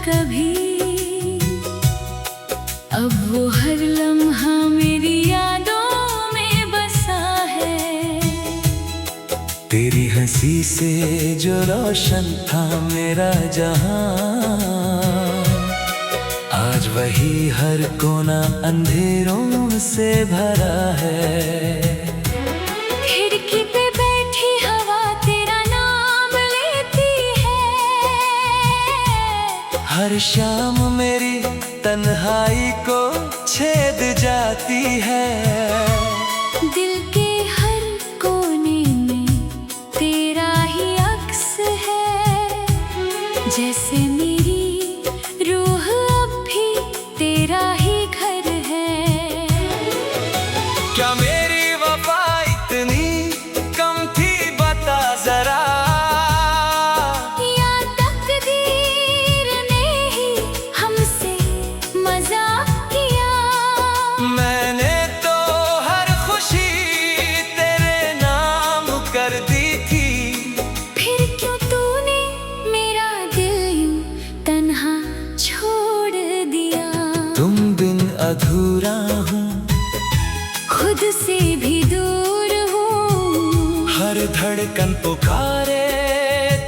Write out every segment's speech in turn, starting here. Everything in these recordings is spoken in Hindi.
कभी, अब वो हर लम्हा मेरी यादों में बसा है। तेरी हंसी से जो रोशन था मेरा जहां, आज वही हर कोना अंधेरों से भरा है। खिड़की पे बैठी हवा तेरा नाम लेती है, हर शाम मेरी तन्हाई को छेद जाती है। दिल के हर कोने में तेरा ही अक्स है, जैसे मेरी रूह अब भी तेरा ही घर है। क्या मेरी वफा इतनी कम थी बता जरा, या तकदीर ने ही हमसे मजाक किया। मैंने तो हर खुशी तेरे नाम कर दी थी, फिर क्यों तूने मेरा दिल यूं तन्हा छोड़ दिया। तुम बिन अधूरा हूँ, खुद से भी दूर हूँ, हर धड़कन पुकारे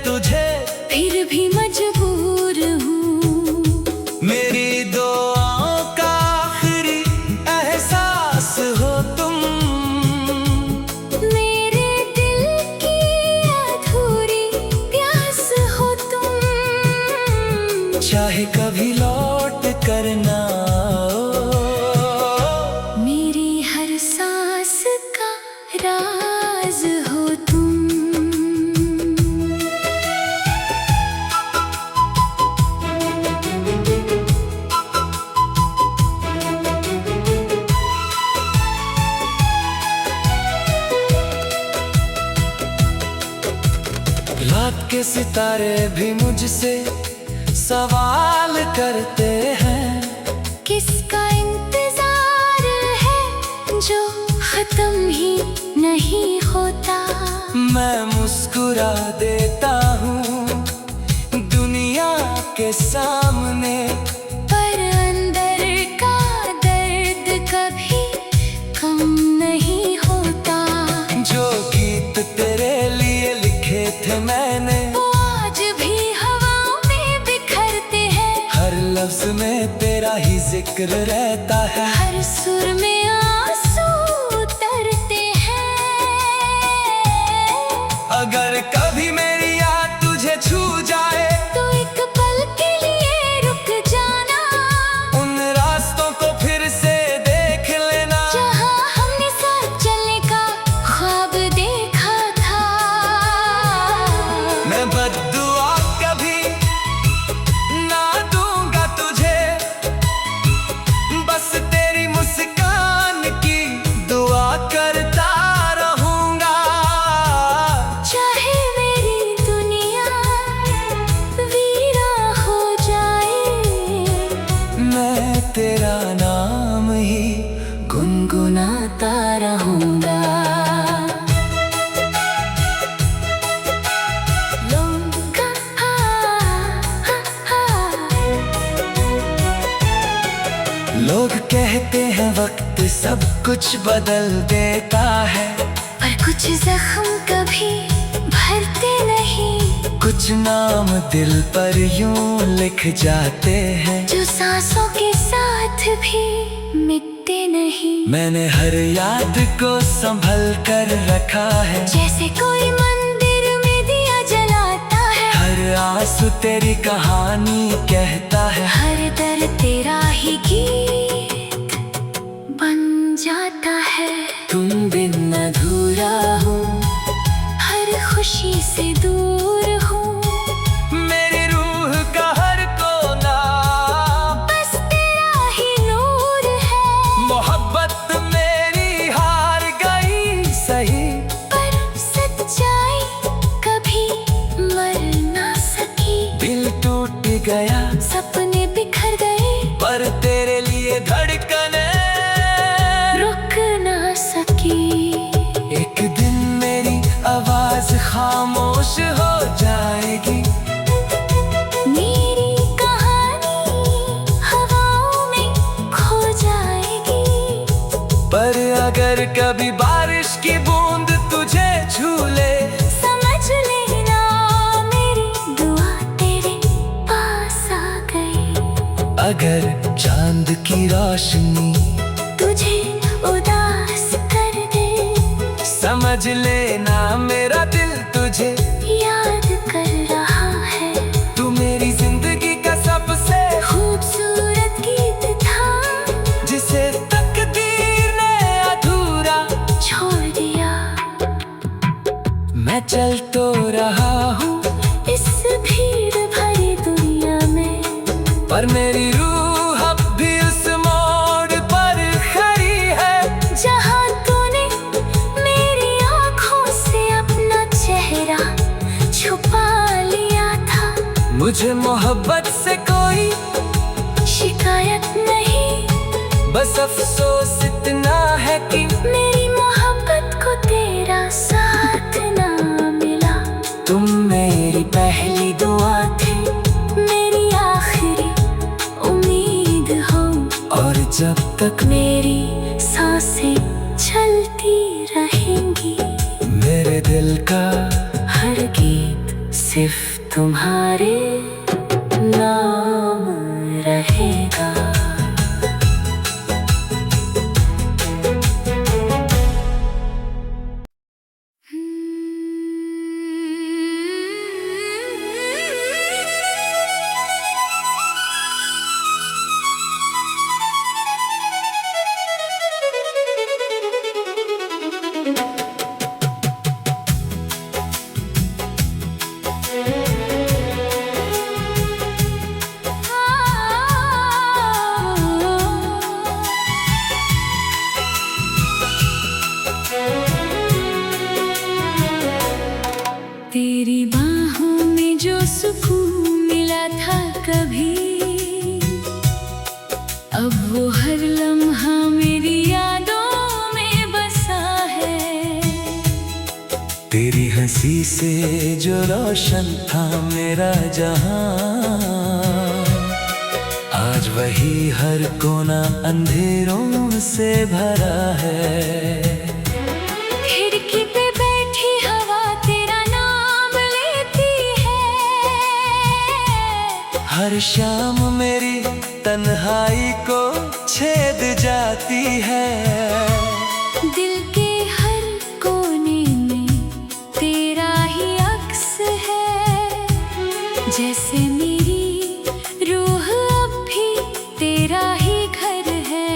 तुझे, फिर भी मजबूर हूँ। मेरी दुआओं का आखिरी एहसास हो तुम, मेरे दिल की अधूरी प्यास हो तुम। चाहे कभी लौट कर ना आओ, मेरी हर सांस का राज हो तुम। रात के सितारे भी मुझसे सवाल करते हैं, किसका इंतजार है जो खत्म ही नहीं होता। मैं मुस्कुरा देता हूँ दुनिया के सामने, पर अंदर का दर्द कभी कम नहीं होता। जो गीत तेरे लिए लिखे थे मैंने, वो आज भी हवाओं में बिखरते हैं, हर लफ्ज में तेरा ही जिक्र रहता है। हर सुर में आंसू उतरते हैं। अगर कभी मेरी याद तुझे छू जाए, तो एक पल के लिए रुक जाना, उन रास्तों को फिर से देख लेना, जहाँ हमने साथ चलने का ख्वाब देखा था। मैं बद्दुआ कभी ना दूंगा तुझे, बस तेरी मुस्कान की दुआ करता रहूंगा। चाहे मेरी दुनिया वीरा हो जाए, मैं तेरा नाम ही गुनगुनाता रहूंगा। लोग कहते हैं वक्त सब कुछ बदल देता है, पर कुछ जख्म कभी भरते नहीं, कुछ नाम दिल पर यूं लिख जाते हैं, जो सांसों के साथ भी मिटते नहीं। मैंने हर याद को संभल कर रखा है, जैसे कोई मंदिर में दिया जलाता है, हर आंसू तेरी कहानी कहता है, हर दर्द तेरा ही गीत बन जाता है। तुम बिन अधूरा हूँ, हर खुशी से दूर हूँ, मेरी रूह का हर कोना बस तेरा ही नूर है। मोहब्बत मेरी हार गई सही, पर सच्चाई कभी मर ना सकी। दिल टूट गया सपने बिखर गए, पर तेरे लिए धड़कने रुक ना सकी। एक दिन मेरी आवाज खामोश कभी बारिश की बूंद तुझे छू ले। समझ लेना मेरी दुआ तेरे पास आ गई। अगर चांद की रोशनी तुझे उदास कर दे, समझ लेना मेरा दिल तुझे याद कर रहा है। तू मेरी जिंदगी का सबसे खूबसूरत गीत था, जिसे तकदीर ने अधूरा छोड़ दिया। मैं चल तो रहा हूँ इस भीड़ भरी दुनिया में, पर मेरी रूह अब भी उस मोड़ पर खड़ी है जहाँ तूने मेरी आँखों से अपना चेहरा छुपा लिया था। मुझे मोहब्बत से कोई शिकायत नहीं, बस अफसोस इतना है कि मेरी मोहब्बत को तेरा साथ ना मिला। तुम मेरी पहली दुआ थी, मेरी आखिरी उम्मीद हो, और जब तक मेरी सांसें चलती रहेंगी, मेरे दिल का हर गीत सिर्फ तुम्हारे नाम रहेगा। तेरी बाहों में जो सुकून मिला था कभी, अब वो हर लम्हा मेरी यादों में बसा है। तेरी हंसी से जो रोशन था मेरा जहां, आज वही हर कोना अंधेरों से भरा है। खिड़की पे बैठी हवा तेरा नाम लेती है, हर शाम मेरी तन्हाई को छेद जाती है। दिल के हर कोने में तेरा ही अक्स है, जैसे मेरी रूह अब भी तेरा ही घर है।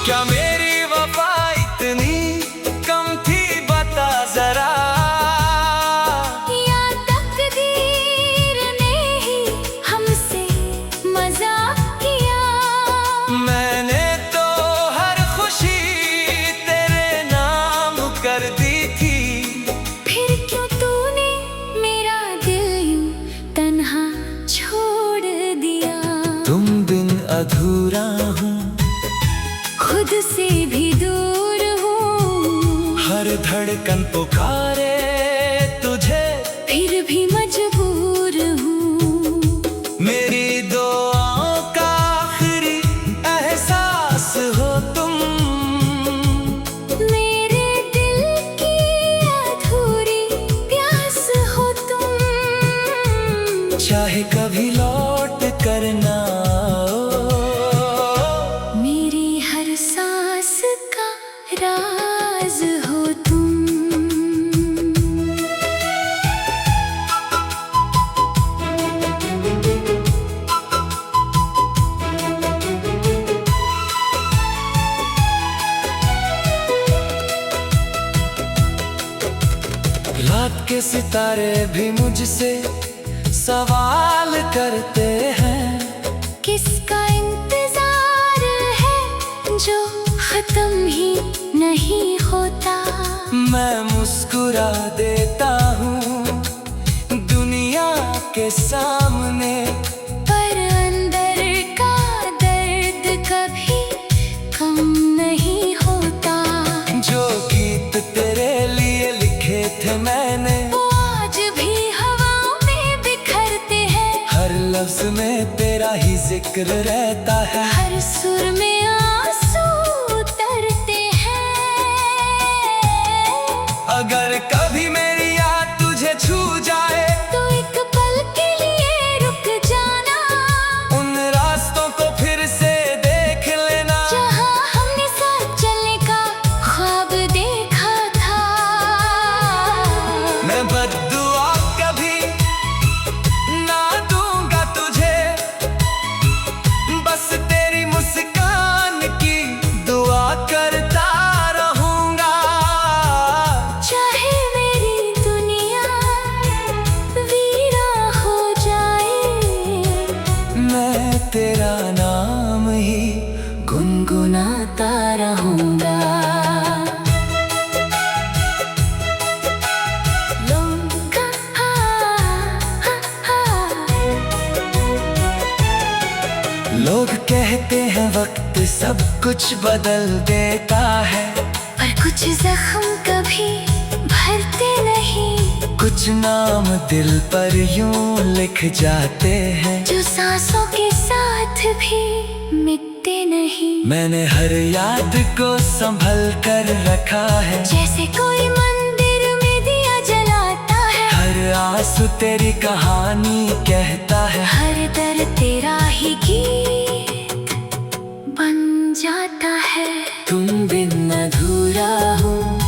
क्या मेरी वफा इतनी कम थी बता जरा, या तकदीर ने ही हमसे मजाक किया। मैंने तो हर खुशी तेरे नाम कर दी थी, फिर क्यों तूने मेरा दिल यूं तन्हा छोड़ दिया। तुम बिन अधूरा हूँ, खुद से भी दूर हूँ, हर धड़कन पुकारे तुझे, फिर भी मजबूर हूँ। मेरी दुआओं का आखिरी एहसास हो तुम, मेरे दिल की अधूरी प्यास हो तुम। चाहे कभी लौट कर ना आओ, मेरी हर सांस का राज हो तुम। रात के सितारे भी मुझसे सवाल करते हैं, किसका इंतजार है जो खत्म ही नहीं होता। मैं मुस्कुरा देता हूँ दुनिया के सामने, पर अंदर का दर्द कभी कम नहीं होता। जो गीत तेरे लिए लिखे थे मैंने, वो आज भी हवाओं में बिखरते हैं। हर लफ्ज में तेरा ही जिक्र रहता है। हर सुर में आंसू उतरते अगर कभी मेरी याद तुझे छू जाए तो एक पल के लिए रुक जाना, उन रास्तों को फिर से देख लेना जहाँ हमने साथ चलने का ख्वाब देखा था। मैं बद्दुआ कभी ना दूंगा तुझे, बस तेरी मुस्कान की दुआ करता रहूंगा। चाहे मेरी दुनिया वीरा हो जाए, मैं तेरा नाम ही गुनगुनाता रहूंगा। लोग कहते हैं वक्त सब कुछ बदल देता है, पर कुछ जख्म कभी भरते नहीं, कुछ नाम दिल पर यूं लिख जाते हैं जो सांसों के साथ भी मिटते नहीं। मैंने हर याद को संभल कर रखा है, जैसे कोई मंदिर में दिया जलाता है, हर आंसू तेरी कहानी कहता है, हर दर्द तेरा ही गीत बन जाता है। तुम बिन अधूरा हूँ,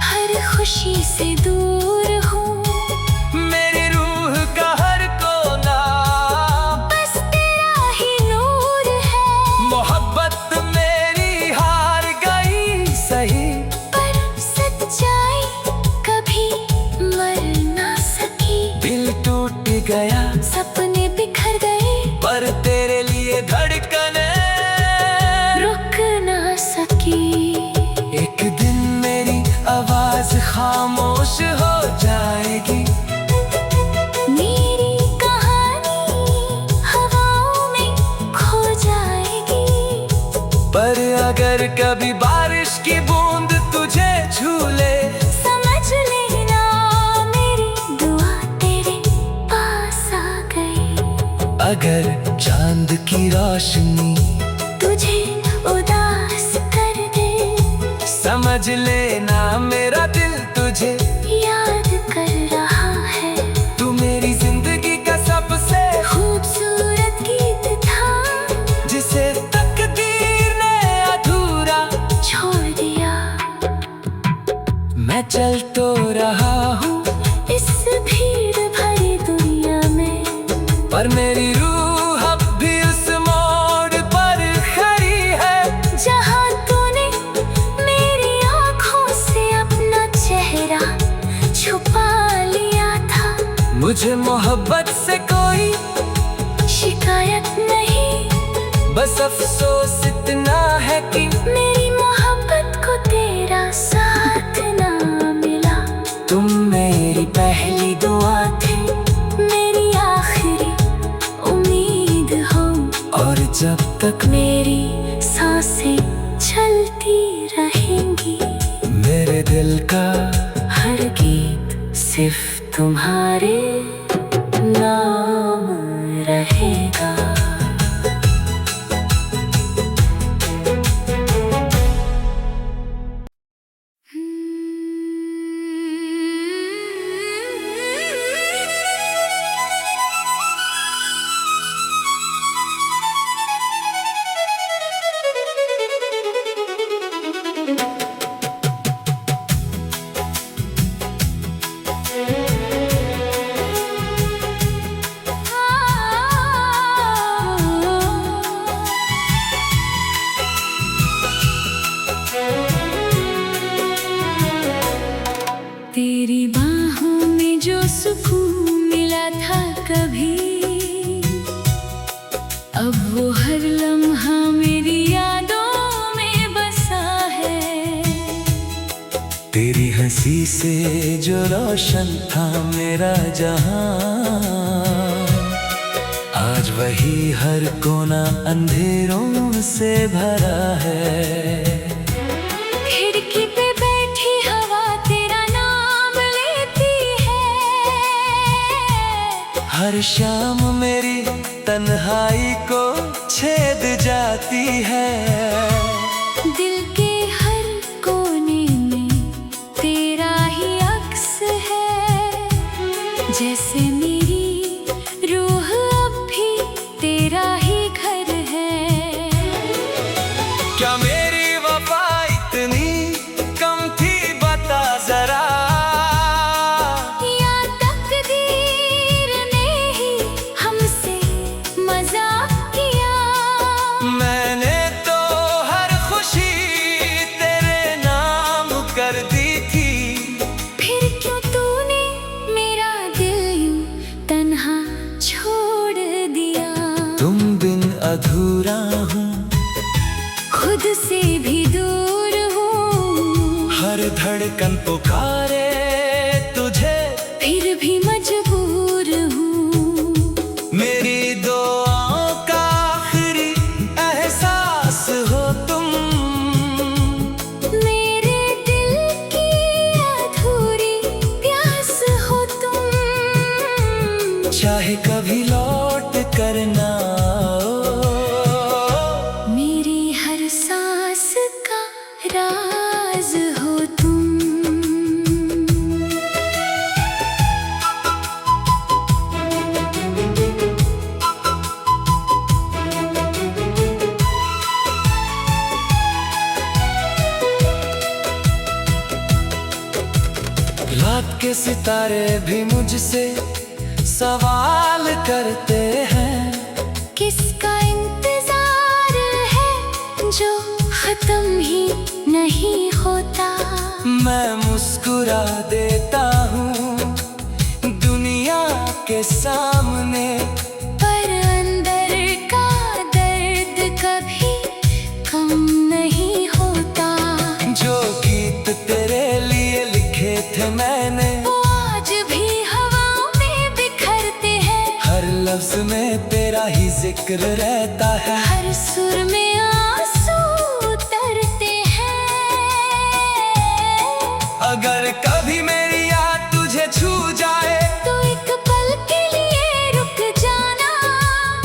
हर खुशी से दूर हूँ, मेरी रूह का हर कोना बस तेरा ही नूर है। मोहब्बत मेरी हार गई सही, पर सच्चाई कभी मर ना सकी। दिल टूट गया सपने बिखर गए, पर तेरे लिए धड़कने रुक ना सकी। एक दिन मेरी आवाज खामोश हो जाएगी, मेरी कहानी हवाओं में खो जाएगी। पर अगर कभी बारिश की बूंद तुझे छू ले, समझ लेना मेरी दुआ तेरे पास आ गई। अगर चांद की रोशनी तुझे उदास कर दे, समझ लेना मेरा दिल तुझे याद कर रहा है। तू मेरी जिंदगी का सबसे खूबसूरत गीत था, जिसे तकदीर ने अधूरा छोड़ दिया। मैं चल तो रहा हूँ इस भीड़ भरी दुनिया में, पर मेरी रूह अब भी उस मोड़ पर खड़ी है, जहाँ तूने मेरी आँखों से अपना चेहरा छुपा लिया था। मुझे मोहब्बत से कोई शिकायत नहीं, बस अफसोस इतना है कि मेरी मोहब्बत को तेरा साथ ना मिला। तुम मेरी पहली दुआ थी, मेरी आखिरी उम्मीद हो, और जब तक मेरी सांसें चलती रहेंगी, मेरे दिल का हर गीत सिर्फ तुम्हारे नाम रहेगा। तेरी बाहों में जो सुकून मिला था कभी, अब वो हर लम्हा मेरी यादों में बसा है। तेरी हंसी से जो रोशन था मेरा जहां, आज वही हर कोना अंधेरों से भरा है। खिड़की पे बैठी हवा तेरा नाम लेती है, हर शाम मेरी तन्हाई को छेद जाती है। दिल के हर कोने में तेरा ही जैसे मेरी रूह अब भी तेरा ही घर है। क्या मेरी वफा इतनी कम थी बता जरा, या तकदीर ने ही हमसे मजाक किया। मैंने तो हर खुशी तेरे नाम कर दी थी। फिर क्यों तूने मेरा दिल यूं तन्हा छोड़ दिया। तुम बिन अधूरा हूँ, खुद से भी दूर हूँ। हर धड़कन पुकारे तुझे, फिर भी मजबूर हूँ। मेरी दुआओं का आखिरी एहसास हो तुम। मेरे दिल की अधूरी प्यास हो तुम। चाहे कभी लौट कर ना आओ, मेरी हर सांस का राज हो तुम। रात के सितारे भी मुझसे सवाल करते हैं। किसका इंतजार है जो खत्म ही नहीं होता। मैं मुस्कुरा देता हूँ दुनिया के सामने, पर अंदर का दर्द कभी कम नहीं होता। जो गीत तेरे लिए लिखे थे मैंने, वो आज भी हवाओं में बिखरते हैं। हर लफ्ज में तेरा ही जिक्र रहता है। हर सुर में आंसू उतरते हैं। अगर कभी मेरी याद तुझे छू जाए, तो एक पल के लिए रुक जाना।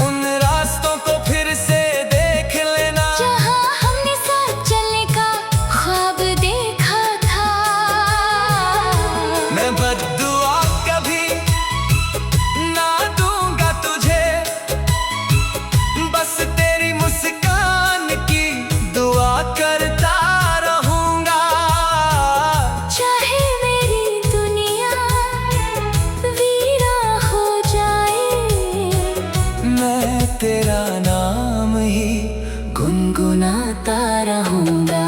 उन रास्तों को फिर से देख लेना, जहाँ हमने साथ चलने का ख्वाब देखा था। मैं बद्दुआ कभी ना दूंगा तुझे, बस तेरी मुस्कान की दुआ करता रहूंगा। चाहे मेरी दुनिया वीरा हो जाए, मैं तेरा नाम ही गुनगुनाता रहूंगा।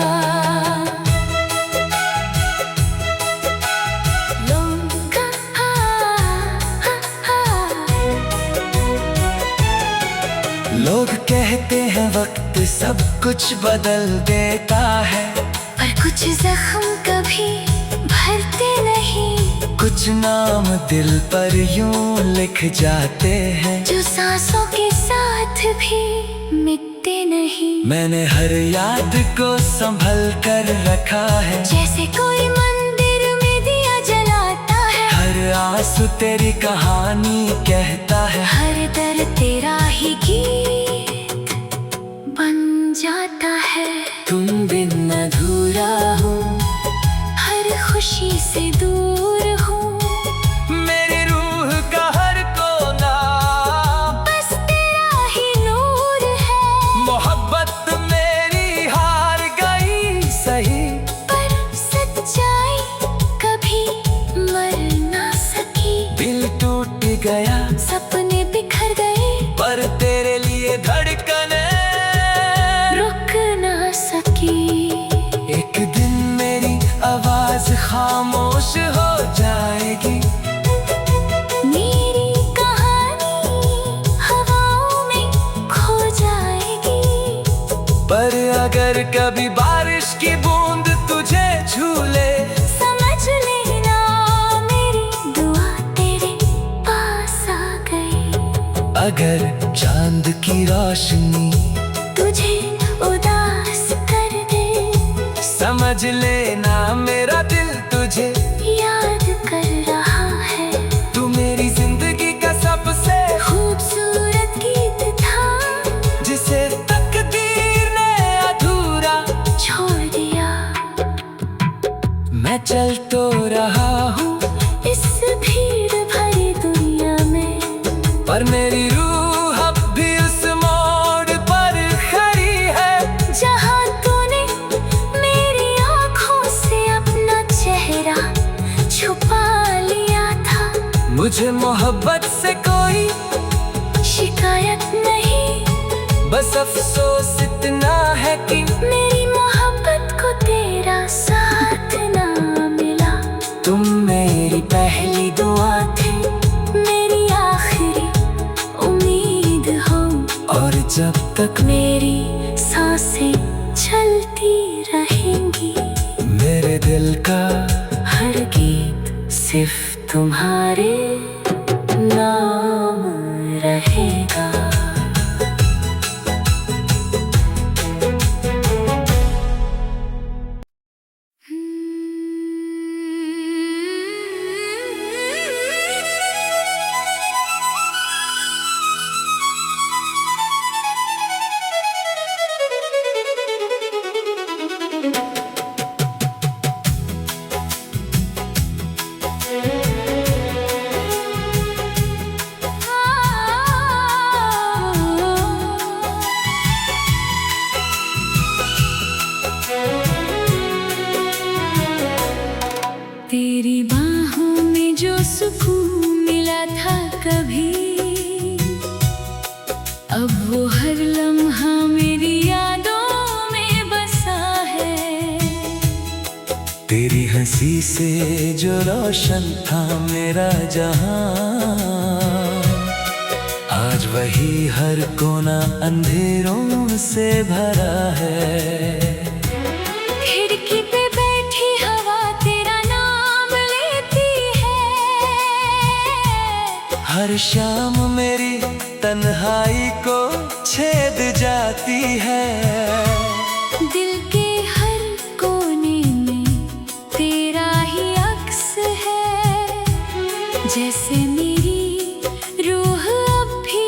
लोगा लोग कहते हैं वक्त सब कुछ बदल देता है, पर कुछ जख्म कभी भरते नहीं। कुछ नाम दिल पर यूं लिख जाते हैं, जो सांसों के साथ भी मिटते नहीं। मैंने हर याद को संभल कर रखा है। जैसे कोई मंदिर में दिया जलाता है, हर आंसू तेरी कहानी कहता है। हर दर्द तेरा ही गीत बन जाता है। तुम बिन अधूरा हूँ, हर खुशी से दूर हूँ। मेरी रूह का हर कोना बस तेरा ही नूर है। मोहब्बत मेरी हार गई सही, पर सच्चाई कभी मर ना सकी। दिल टूट गया सपने बिखर गए, पर तेरे लिए धड़कने रुक ना सकी। एक दिन मेरी आवाज खामोश हो जाएगी। मेरी कहानी हवाओं में खो जाएगी। पर अगर कभी बारिश की बूंद तुझे छू ले, समझ लेना मेरी दुआ तेरे पास आ गई। अगर चांद की रोशनी तुझे उदास कर दे, समझ लेना मेरा दिल तुझे याद कर रहा है। तू मेरी जिंदगी का सबसे खूबसूरत गीत था, जिसे तकदीर ने अधूरा छोड़ दिया। मैं चल तो रहा हूँ इस भीड़ भरी पर मेरी रूह अब भी उस मोड़ पर खड़ी है जहाँ तूने मेरी आँखों से अपना चेहरा छुपा लिया था। मुझे मोहब्बत से कोई शिकायत नहीं, बस अफसोस इतना है कि मेरी मोहब्बत को तेरा साथ ना मिला। तुम मेरी पहली दुआ थी, मेरी आखिरी उम्मीद हो, और जब तक मेरी सांसें चलती रहेंगी, मेरे दिल का हर गीत सिर्फ तुम्हारे नाम रहेगा। तेरी बाहों में जो सुकून मिला था कभी, अब वो हर लम्हा मेरी यादों में बसा है। तेरी हंसी से जो रोशन था मेरा जहां, आज वही हर कोना अंधेरों से भरा है। खिड़की पे बैठी हवा तेरा नाम लेती है, हर शाम मेरी तन्हाई को छेद जाती है। दिल के हर कोने में तेरा ही अक्स है, जैसे मेरी रूह अब भी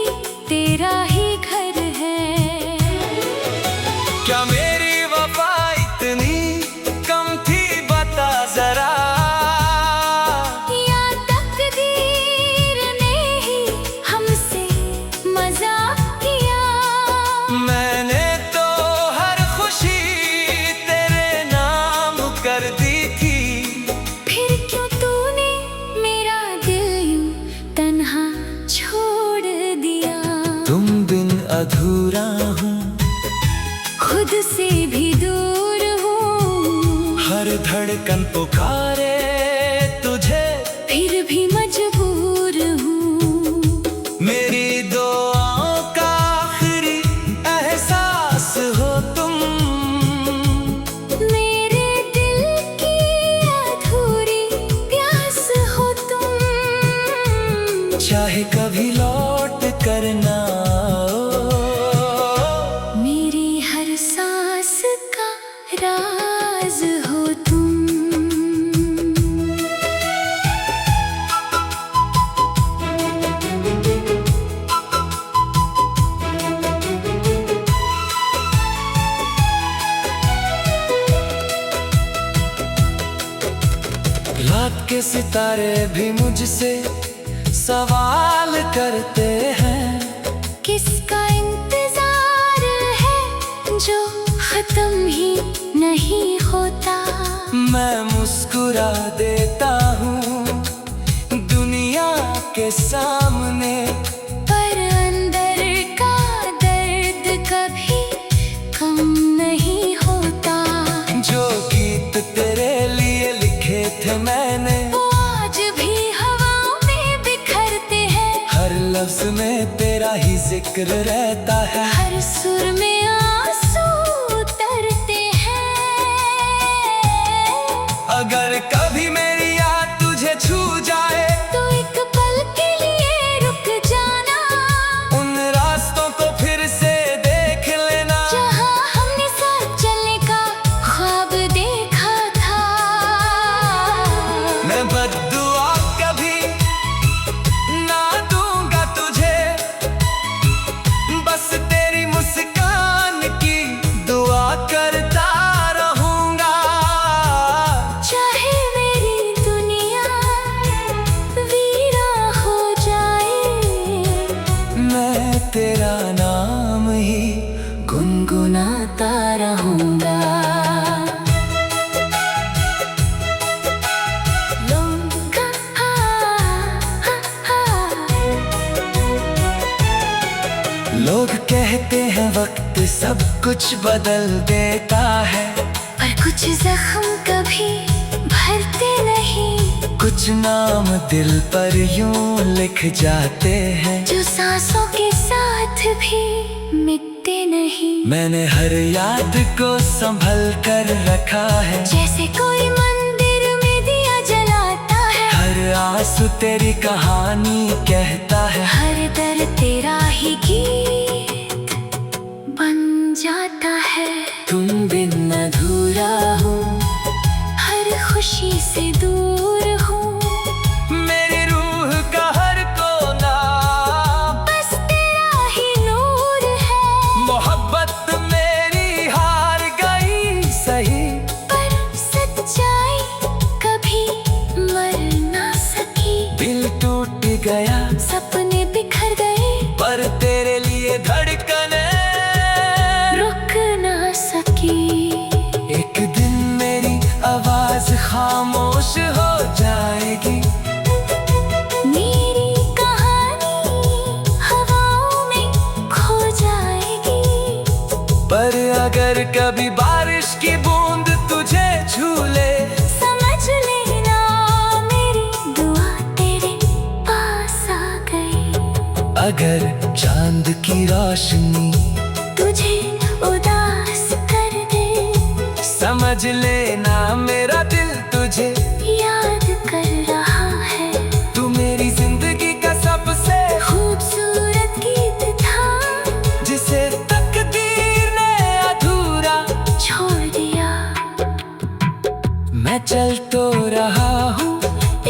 तेरा ही घर है। क्या मेरी वफा इतनी कम थी बता जरा, या तकदीर ने ही हमसे मजाक किया। मैंने तो हर खुशी तेरे नाम कर दी थी, फिर क्यों तूने मेरा दिल यूं तन्हा छोड़ दिया। तुम बिन अधूरा हूँ, खुद से भी दूर हूँ, हर धड़कन पुकारे तुझे, फिर भी मजबूर हूँ। मेरी दुआओं का आखिरी एहसास हो तुम, मेरे दिल की अधूरी प्यास हो तुम। चाहे कभी लौट कर ना आओ, मेरी हर सांस का राज हो तुम। रात के सितारे भी मुझसे सवाल करते हैं, किसका इंतजार है जो खत्म ही नहीं होता। मैं मुस्कुरा देता हूँ दुनिया के सामने, पर अंदर का दर्द कभी कम नहीं होता। जो गीत तेरे लिए लिखे थे मैंने, वो आज भी हवाओं में बिखरते हैं, हर लफ्ज में तेरा ही जिक्र रहता है। हर सुर में आंसू उतरते हैं। अगर कभी मेरी याद तुझे छू जाए, तो एक पल के लिए रुक जाना, उन रास्तों को फिर से देख लेना, जहाँ हमने साथ चलने का ख्वाब देखा था। मैं बद्दुआ कभी ना दूंगा तुझे, बस तेरी मुस्कान की दुआ करता रहूंगा। चाहे मेरी लोग कहते हैं वक्त सब कुछ बदल देता है, पर कुछ जख्म कभी भरते नहीं। कुछ नाम दिल पर यूं लिख जाते हैं, जो सांसों के साथ भी मिटते नहीं। मैंने हर याद को संभल कर रखा है, जैसे कोई मंदिर में दिया जलाता है। हर आंसू तेरी कहानी कहता है, हर दर्द तेरा ही गीत बन जाता है। तुम बिन अधूरा हूँ, हर खुशी से दूर हूँ। मेरी रूह का हर कोना बस तेरा ही नूर है। मोहब्बत मेरी हार गई सही, पर सच्चाई कभी मर ना सकी। दिल टूट गया, सपने बिखर गए, पर तेरे लिए धड़कने रुक ना सकी। एक दिन मेरी आवाज खामोश हो जाएगी, मेरी कहानी हवाओं में खो जाएगी। पर अगर कभी बारिश की बूंद तुझे झूले, समझ लेना मेरी दुआ तेरे पास आ गई। अगर चांद की रोशनी तुझे उदास कर दे, समझ लेना मेरा दिल तुझे याद कर रहा है। तू मेरी जिंदगी का सबसे खूबसूरत गीत था, जिसे तकदीर ने अधूरा छोड़ दिया। मैं चल तो रहा हूँ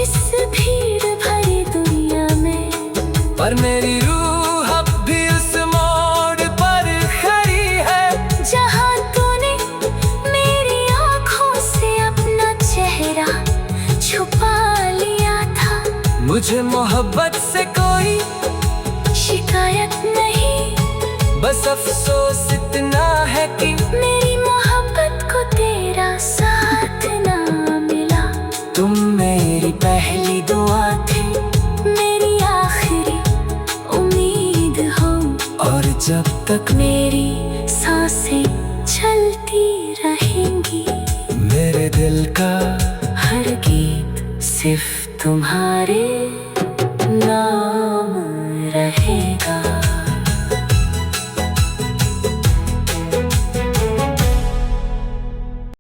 इस भीड़ भरी दुनिया में, पर मेरी रूह अब भी उस मोड़ पर खड़ी है, जहाँ तूने मेरी आँखों से अपना चेहरा छुपा लिया था। मुझे मोहब्बत से कोई शिकायत नहीं, बस अफसोस इतना है कि मेरी मोहब्बत को तेरा साथ ना मिला। तुम मेरी पहली दुआ थी, मेरी आखिरी उम्मीद हो, और जब तक मेरी सांसें चलती रहेंगी। मेरे दिल का हर गीत सिर्फ तुम्हारे नाम